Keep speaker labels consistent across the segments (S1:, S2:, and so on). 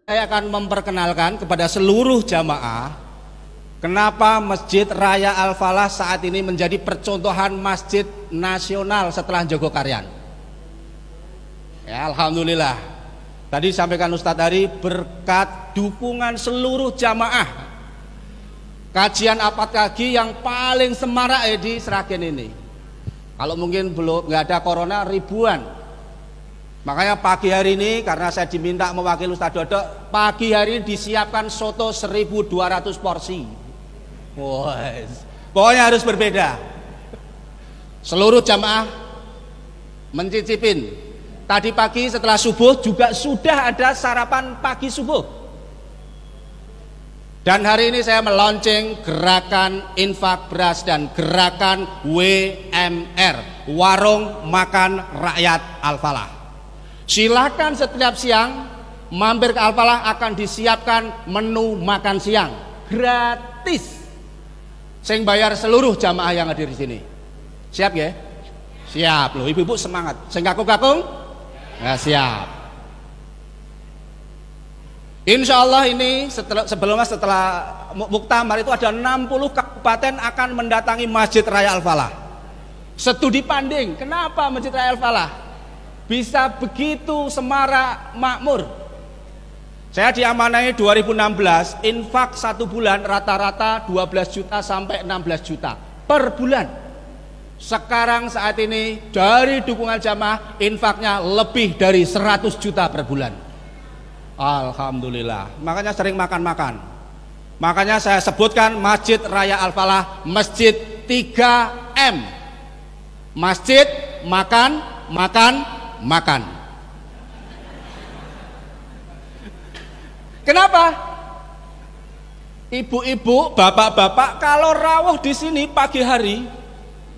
S1: Saya akan memperkenalkan kepada seluruh jamaah kenapa Masjid Raya Al-Falah saat ini menjadi percontohan masjid nasional setelah Jogokarian. Ya, alhamdulillah. Tadi sampaikan Ustadz Ari, berkat dukungan seluruh jamaah kajian apad kaki yang paling semarak di Sragen ini. Kalau mungkin belum nggak ada corona, ribuan. Makanya pagi hari ini karena saya diminta mewakili Ustadz Dodok, pagi hari ini disiapkan soto 1.200 porsi. Pokoknya harus berbeda. Seluruh jamaah mencicipin. Tadi pagi setelah subuh juga sudah ada sarapan pagi subuh. Dan hari ini saya meluncing gerakan infak beras dan gerakan WMR, Warung Makan Rakyat Al-Falah. Silakan setiap siang mampir ke Al-Falah, akan disiapkan menu makan siang gratis. Sing bayar seluruh jamaah yang hadir di sini. Siap ya? Siap loh, ibu-ibu semangat. Sing kakung-kakung? Ya, siap. Insya Allah ini setelah muktamar itu ada 60 kabupaten akan mendatangi Masjid Raya Al-Falah. Studi banding, kenapa Masjid Raya Al-Falah bisa begitu semarak makmur? Saya diamanai 2016, infak satu bulan rata-rata 12 juta sampai 16 juta per bulan. Sekarang saat ini dari dukungan jamaah infaknya lebih dari 100 juta per bulan. Alhamdulillah. Makanya sering makan-makan. Makanya saya sebutkan Masjid Raya Al-Falah masjid 3M. Masjid makan, makan, makan. Kenapa? Ibu-ibu, bapak-bapak kalau rawuh di sini pagi hari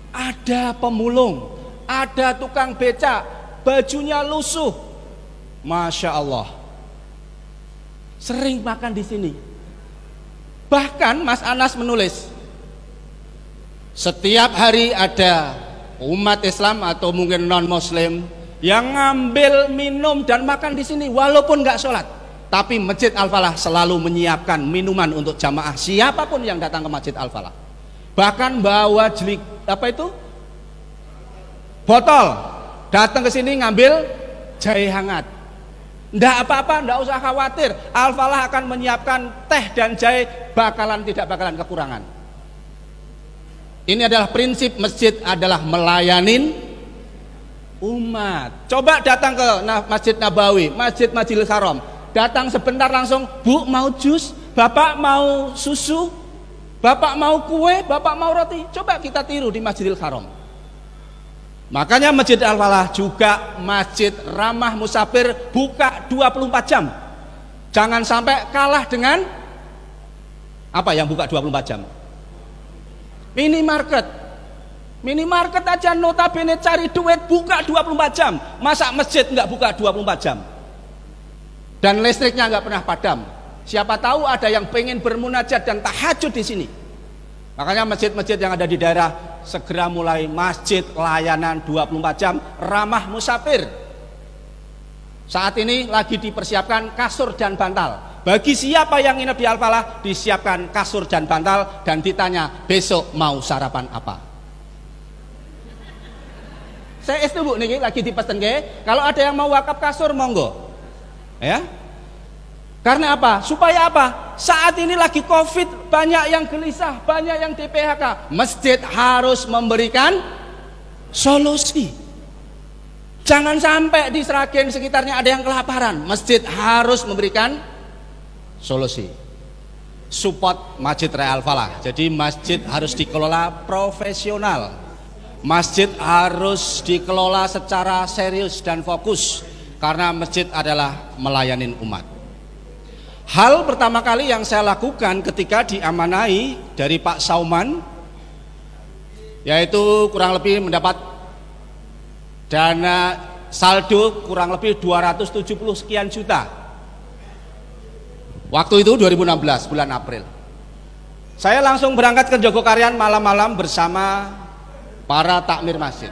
S1: ada pemulung, ada tukang becak, bajunya lusuh. Masya Allah. Sering makan di sini. Bahkan Mas Anas menulis, setiap hari ada umat Islam atau mungkin non-Muslim yang ngambil minum dan makan di sini walaupun nggak sholat, tapi Masjid Al-Falah selalu menyiapkan minuman untuk jamaah siapapun yang datang ke Masjid Al-Falah. Bahkan bawa jelik botol, datang ke sini ngambil jahe hangat. Nggak apa-apa, nggak usah khawatir. Al-Falah akan menyiapkan teh dan jahe, tidak bakalan kekurangan. Ini adalah prinsip masjid, adalah melayanin umat. Coba datang ke Masjid Nabawi, Masjid Majidil Haram, datang sebentar langsung, Bu mau jus, Bapak mau susu, Bapak mau kue, Bapak mau roti. Coba kita tiru di Masjidil Haram. Makanya Masjid Al-Falah juga masjid ramah musafir, buka 24 jam. Jangan sampai kalah dengan apa yang buka 24 jam. Minimarket. Minimarket aja notabene cari duit buka 24 jam. Masa masjid nggak buka 24 jam? Dan listriknya nggak pernah padam. Siapa tahu ada yang pengen bermunajat dan tahajud di sini. Makanya masjid-masjid yang ada di daerah segera mulai masjid layanan 24 jam ramah musafir. Saat ini lagi dipersiapkan kasur dan bantal. Bagi siapa yang nginep di Al-Falah disiapkan kasur dan bantal dan ditanya besok mau sarapan apa. Saya Bu nih lagi dipesan kalau ada yang mau wakaf kasur monggo. Ya. Karena apa? Supaya apa? Saat ini lagi Covid, banyak yang gelisah, banyak yang di PHK. Masjid harus memberikan solusi. Jangan sampai di Sragen sekitarnya ada yang kelaparan. Masjid harus memberikan solusi. Support Masjid Raya Al-Falah. Jadi masjid harus dikelola profesional. Masjid harus dikelola secara serius dan fokus. Karena masjid adalah melayanin umat. Hal pertama kali yang saya lakukan ketika diamanai dari Pak Sauman, yaitu kurang lebih mendapat dana saldo kurang lebih 270 sekian juta. Waktu itu 2016 bulan April. Saya langsung berangkat ke Jogokarian malam-malam bersama para takmir masjid.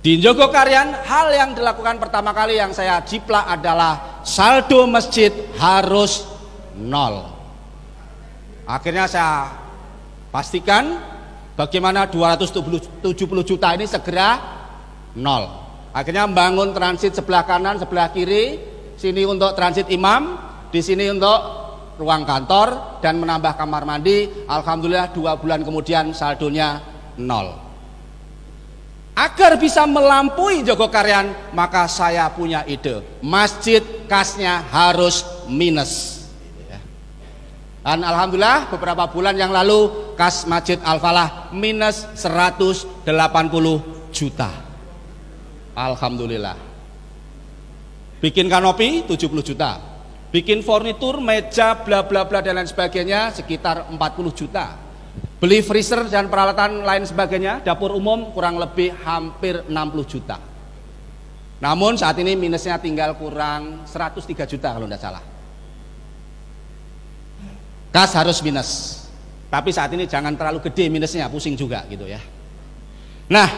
S1: Di Jogokarian, hal yang dilakukan pertama kali yang saya jiplak adalah saldo masjid harus nol. Akhirnya saya pastikan bagaimana 270 juta ini segera nol. Akhirnya membangun transit sebelah kanan, sebelah kiri, sini untuk transit imam, di sini untuk ruang kantor, dan menambah kamar mandi. Alhamdulillah 2 bulan kemudian saldonya nol. Agar bisa melampaui Jogokaryan, maka saya punya ide, masjid kasnya harus minus. Dan alhamdulillah beberapa bulan yang lalu kas Masjid Al-Falah minus 180 juta. Alhamdulillah. Bikin kanopi 70 juta, bikin furnitur, meja, bla bla bla dan lain sebagainya sekitar 40 juta. Beli freezer dan peralatan lain sebagainya, dapur umum kurang lebih hampir 60 juta. Namun saat ini minusnya tinggal kurang 103 juta kalau tidak salah. Kas harus minus. Tapi saat ini jangan terlalu gede minusnya, pusing juga gitu ya. Nah,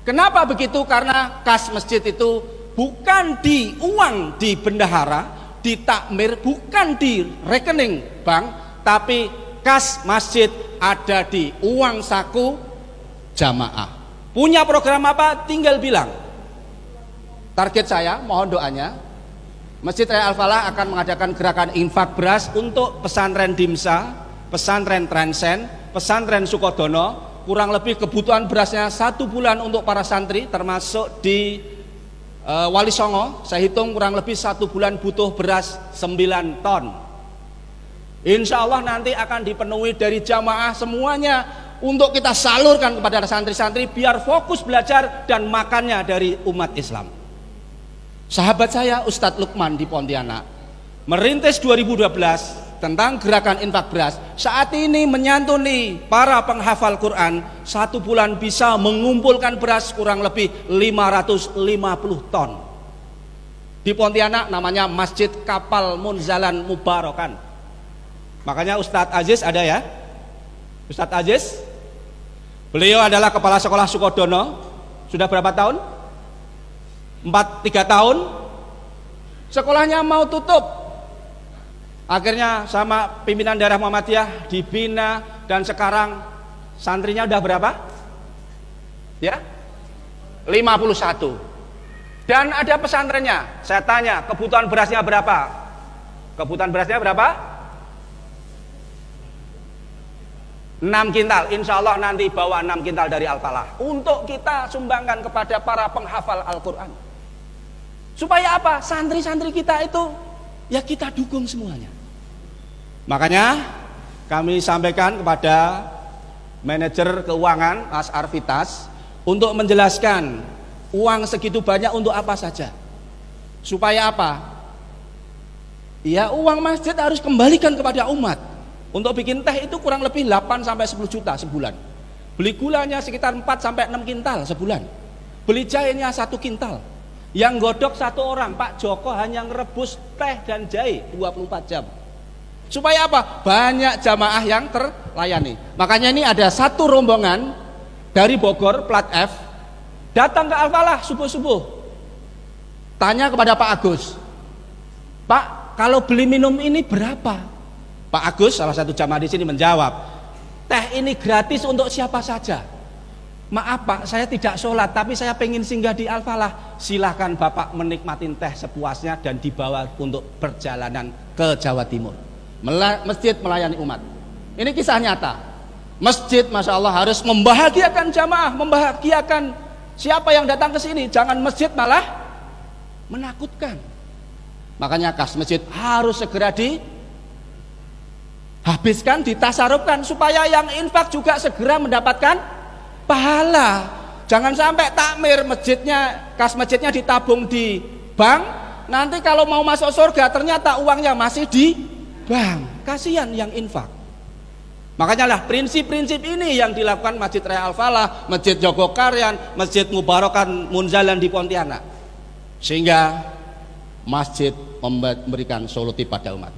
S1: kenapa begitu? Karena kas masjid itu bukan di uang di bendahara, di takmir, bukan di rekening bank, tapi kas masjid ada di uang saku jamaah. Punya program apa? Tinggal bilang. Target saya, mohon doanya, Masjid Raya Al-Falah akan mengadakan gerakan infak beras untuk pesantren Dimsa, pesantren Trensen, pesantren Sukodono. Kurang lebih kebutuhan berasnya 1 bulan untuk para santri, termasuk di Wali Songo. Saya hitung kurang lebih 1 bulan butuh beras 9 ton. Insya Allah nanti akan dipenuhi dari jamaah semuanya untuk kita salurkan kepada santri-santri biar fokus belajar dan makannya dari umat Islam. Sahabat saya Ustadz Lukman di Pontianak merintis 2012 tentang gerakan infak beras. Saat ini menyantuni para penghafal Quran, 1 bulan bisa mengumpulkan beras kurang lebih 550 ton. Di Pontianak namanya Masjid Kapal Munzalan Mubarokan. Makanya Ustadz Aziz ada ya, Ustadz Aziz. Beliau adalah kepala sekolah Sukodono. Sudah berapa tahun? 3 tahun. Sekolahnya mau tutup. Akhirnya sama pimpinan daerah Muhammadiyah dibina, dan sekarang santrinya udah berapa? Ya, 51. Dan ada pesantrennya. Saya tanya, kebutuhan berasnya berapa? Kebutuhan berasnya berapa? 6 kintal, insya Allah nanti bawa 6 kintal dari Al-Falah untuk kita sumbangkan kepada para penghafal Al-Quran. Supaya apa? Santri-santri kita itu ya kita dukung semuanya. Makanya kami sampaikan kepada manajer keuangan Mas Arvitas untuk menjelaskan uang segitu banyak untuk apa saja. Supaya apa? Ya uang masjid harus kembalikan kepada umat. Untuk bikin teh itu kurang lebih 8 sampai 10 juta sebulan. Beli gulanya sekitar 4 sampai 6 kintal sebulan. Beli jahenya 1 kintal. Yang godok 1 orang, Pak Joko hanya ngerebus teh dan jahe 24 jam. Supaya apa? Banyak jamaah yang terlayani. Makanya ini ada 1 rombongan dari Bogor plat F datang ke Al-Falah subuh-subuh. Tanya kepada Pak Agus, Pak, kalau beli minum ini berapa? Pak Agus, salah satu jamaah di sini menjawab, teh ini gratis untuk siapa saja. Maaf Pak, saya tidak sholat, tapi saya pengen singgah di Al-Falah. Silahkan Bapak menikmati teh sepuasnya dan dibawa untuk perjalanan ke Jawa Timur. Masjid melayani umat. Ini kisah nyata. Masjid, masya Allah, harus membahagiakan jamaah, membahagiakan siapa yang datang ke sini. Jangan masjid malah menakutkan. Makanya kas masjid harus segera habiskan, ditasarufkan supaya yang infak juga segera mendapatkan pahala. Jangan sampai takmir masjidnya, kas masjidnya ditabung di bank, nanti kalau mau masuk surga ternyata uangnya masih di bank. Kasihan yang infak. Makanya lah prinsip-prinsip ini yang dilakukan Masjid Raya Al-Falah, Masjid Jogokaryan, Masjid Mubarokan Munzalan di Pontianak, sehingga masjid memberikan solusi pada umat.